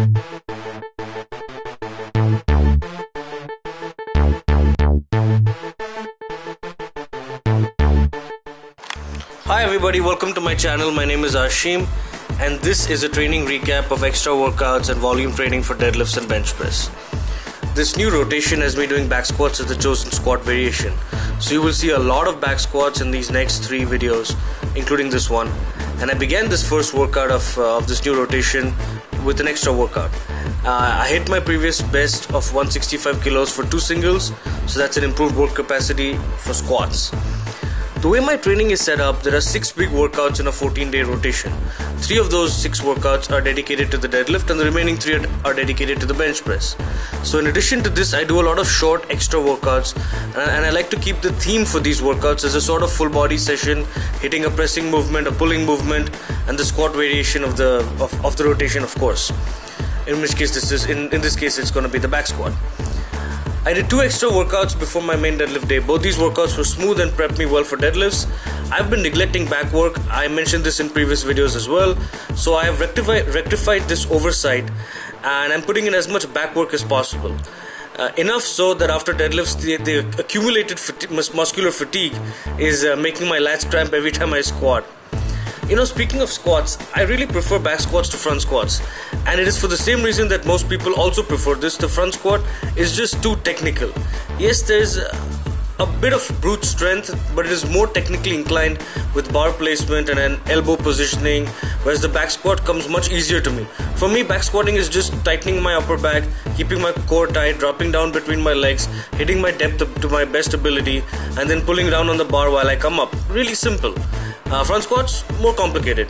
Hi everybody, welcome to my channel. My name is Ashim and this is a training recap of extra workouts and volume training for deadlifts and bench press. This new rotation has me doing back squats as the chosen squat variation. So you will see a lot of back squats in these next 3 videos, including this one. And I began this first workout of this new rotation with an extra workout. I hit my previous best of 165 kilos for 2 singles, so that's an improved work capacity for squats. The way my training is set up, there are 6 big workouts in a 14-day rotation. 3 of those 6 workouts are dedicated to the deadlift and the remaining 3 are dedicated to the bench press. So in addition to this, I do a lot of short extra workouts and I like to keep the theme for these workouts as a sort of full body session, hitting a pressing movement, a pulling movement, and the squat variation of the rotation, of course. In which case in this case it's going to be the back squat. I did 2 extra workouts before my main deadlift day. Both these workouts were smooth and prepped me well for deadlifts. I've been neglecting back work. I mentioned this in previous videos as well. So I have rectified this oversight and I'm putting in as much back work as possible. Enough so that after deadlifts, the accumulated muscular fatigue is making my lats cramp every time I squat. You know, speaking of squats, I really prefer back squats to front squats, and it is for the same reason that most people also prefer this. The front squat is just too technical. Yes, there's a bit of brute strength, but it is more technically inclined with bar placement and an elbow positioning, whereas the back squat comes much easier to me. For me, back squatting is just tightening my upper back, keeping my core tight, dropping down between my legs, hitting my depth to my best ability, and then pulling down on the bar while I come up. Really simple. Front squats, more complicated.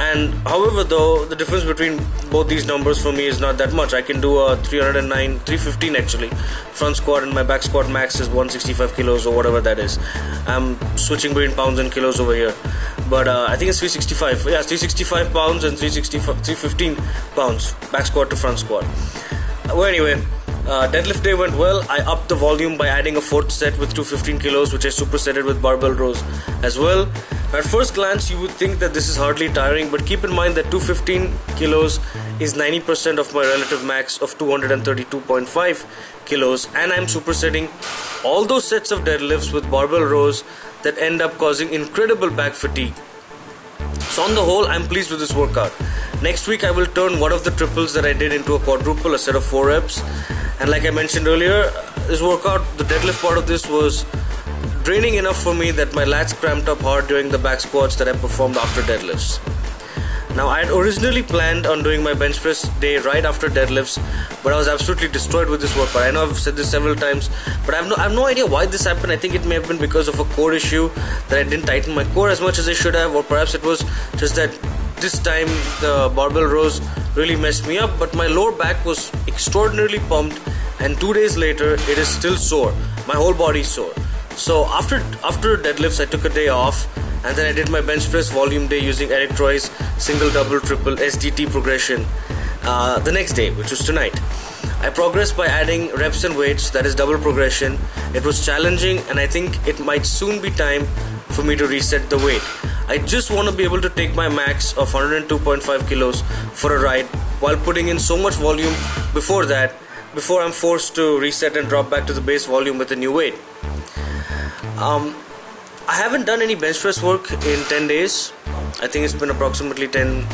And however, though, the difference between both these numbers for me is not that much. I can do a 315 actually front squat, and my back squat max is 165 kilos or whatever that is. I'm switching between pounds and kilos over here, but I think it's 365. Yeah, 365 pounds and 315 pounds back squat to front squat. Well, anyway, deadlift day went well. I upped the volume by adding a 4th set with 215 kilos, which I supersetted with barbell rows as well. At first glance, you would think that this is hardly tiring, but keep in mind that 215 kilos is 90% of my relative max of 232.5 kilos, and I'm supersetting all those sets of deadlifts with barbell rows that end up causing incredible back fatigue. So on the whole, I'm pleased with this workout. Next week, I will turn one of the triples that I did into a quadruple, a set of 4 reps. And like I mentioned earlier, this workout, the deadlift part of this was draining enough for me that my lats cramped up hard during the back squats that I performed after deadlifts. Now, I had originally planned on doing my bench press day right after deadlifts, but I was absolutely destroyed with this workout. I know I've said this several times, but I have no idea why this happened. I think it may have been because of a core issue, that I didn't tighten my core as much as I should have, or perhaps it was just that this time the barbell rows really messed me up. But my lower back was extraordinarily pumped, and 2 days later it is still sore. My whole body is sore. So after deadlifts, I took a day off, and then I did my bench press volume day using Eric Troy's single, double, triple SDT progression the next day, which was tonight. I progressed by adding reps and weights, that is double progression. It was challenging, and I think it might soon be time for me to reset the weight. I just want to be able to take my max of 102.5 kilos for a ride while putting in so much volume before I'm forced to reset and drop back to the base volume with a new weight. I haven't done any bench press work in 10 days. I think it's been approximately 10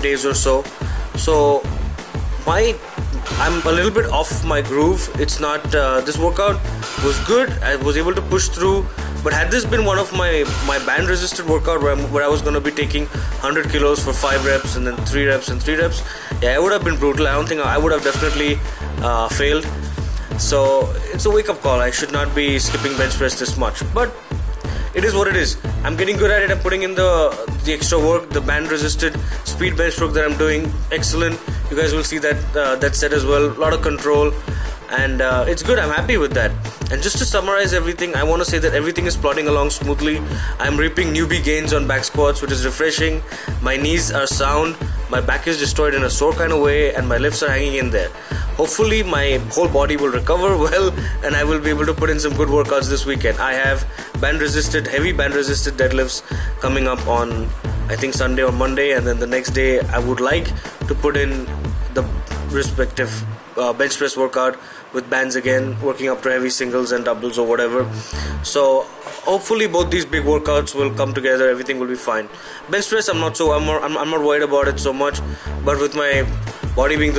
days or so. So I'm a little bit off my groove. It's not, this workout was good. I was able to push through. But had this been one of my band resisted workout where I was going to be taking 100 kilos for 5 reps and then 3 reps and 3 reps, yeah, it would have been brutal. I don't think I would have definitely failed. So it's a wake-up call. I should not be skipping bench press this much, but it is what it is. I'm getting good at it. I'm putting in the extra work, the band resisted speed bench stroke that I'm doing. Excellent. You guys will see that set as well. A lot of control, and it's good. I'm happy with that. And just to summarize everything, I want to say that everything is plodding along smoothly. I'm reaping newbie gains on back squats, which is refreshing. My knees are sound, my back is destroyed in a sore kind of way, and my lifts are hanging in there. Hopefully my whole body will recover well, and I will be able to put in some good workouts this weekend. I have heavy band resisted deadlifts coming up on, I think, Sunday or Monday, and then the next day I would like to put in the respective bench press workout with bands again, working up to heavy singles and doubles or whatever. So hopefully both these big workouts will come together, everything will be fine. Bench press, I'm not worried about it so much, but with my body being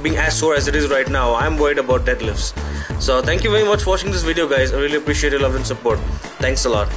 being as sore as it is right now, I'm worried about deadlifts. So thank you very much for watching this video, guys. I really appreciate your love and support. Thanks a lot.